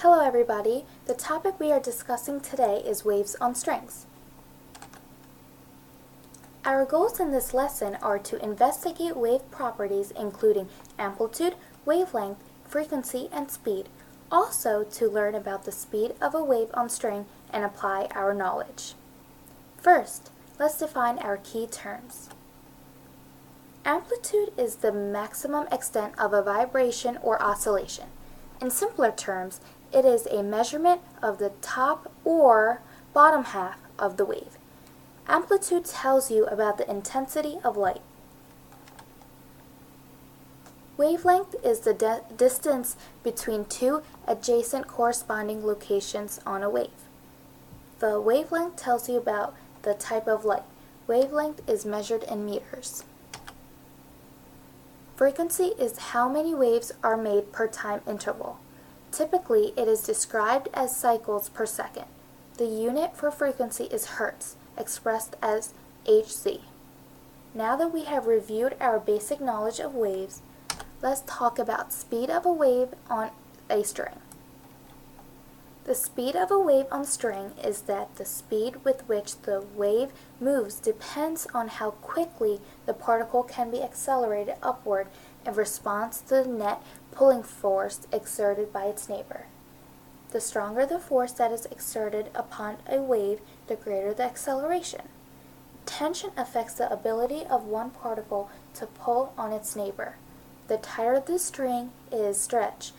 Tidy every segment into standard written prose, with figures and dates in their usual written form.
Hello everybody, the topic we are discussing today is waves on strings. Our goals in this lesson are to investigate wave properties including amplitude, wavelength, frequency, and speed. Also to learn about the speed of a wave on string and apply our knowledge. First, let's define our key terms. Amplitude is the maximum extent of a vibration or oscillation. In simpler terms, it is a measurement of the top or bottom half of the wave. Amplitude tells you about the intensity of light. Wavelength is the distance between two adjacent corresponding locations on a wave. The wavelength tells you about the type of light. Wavelength is measured in meters. Frequency is how many waves are made per time interval. Typically, it is described as cycles per second. The unit for frequency is hertz, expressed as Hz. Now that we have reviewed our basic knowledge of waves, let's talk about speed of a wave on a string. The speed of a wave on string is that the speed with which the wave moves depends on how quickly the particle can be accelerated upward in response to the net pulling force exerted by its neighbor. The stronger the force that is exerted upon a wave, the greater the acceleration. Tension affects the ability of one particle to pull on its neighbor. The tighter the string is stretched,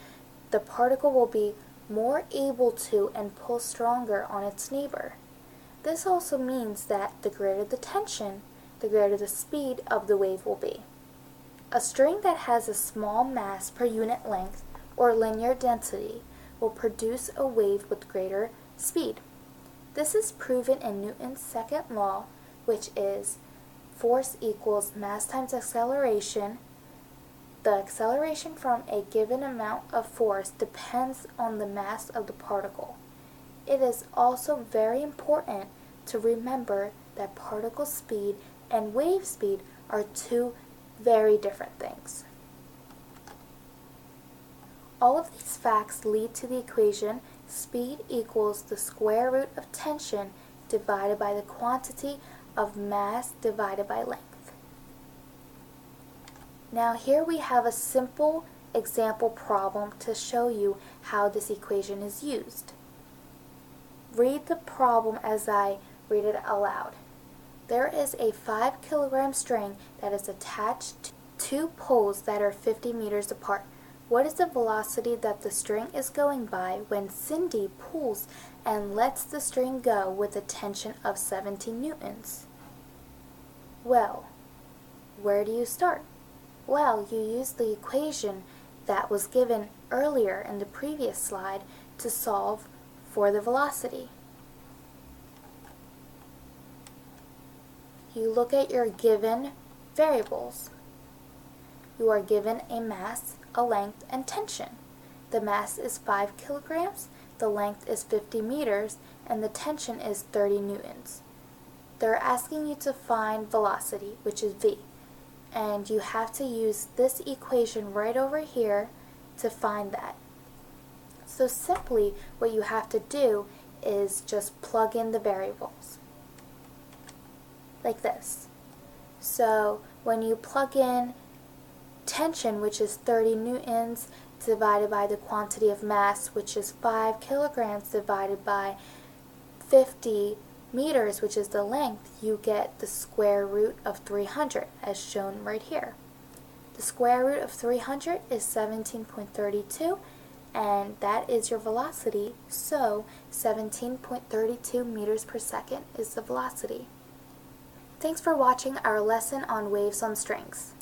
the particle will be more able to and pull stronger on its neighbor. This also means that the greater the tension, the greater the speed of the wave will be. A string that has a small mass per unit length or linear density will produce a wave with greater speed. This is proven in Newton's second law, which is force equals mass times acceleration. The acceleration from a given amount of force depends on the mass of the particle. It is also very important to remember that particle speed and wave speed are two very different things. All of these facts lead to the equation speed equals the square root of tension divided by the quantity of mass divided by length. Now here we have a simple example problem to show you how this equation is used. Read the problem as I read it aloud. There is a 5 kilogram string that is attached to two poles that are 50 meters apart. What is the velocity that the string is going by when Cindy pulls and lets the string go with a tension of 17 newtons? Well, where do you start? Well, you use the equation that was given earlier in the previous slide to solve for the velocity. You look at your given variables. You are given a mass, a length, and tension. The mass is 5 kilograms, the length is 50 meters, and the tension is 30 newtons. They're asking you to find velocity, which is v. And you have to use this equation right over here to find that. So simply what you have to do is just plug in the variables like this. So when you plug in tension, which is 30 newtons, divided by the quantity of mass, which is 5 kilograms, divided by 50 meters, which is the length, you get the square root of 300, as shown right here. The square root of 300 is 17.32, and that is your velocity, so 17.32 meters per second is the velocity. Thanks for watching our lesson on waves on strings.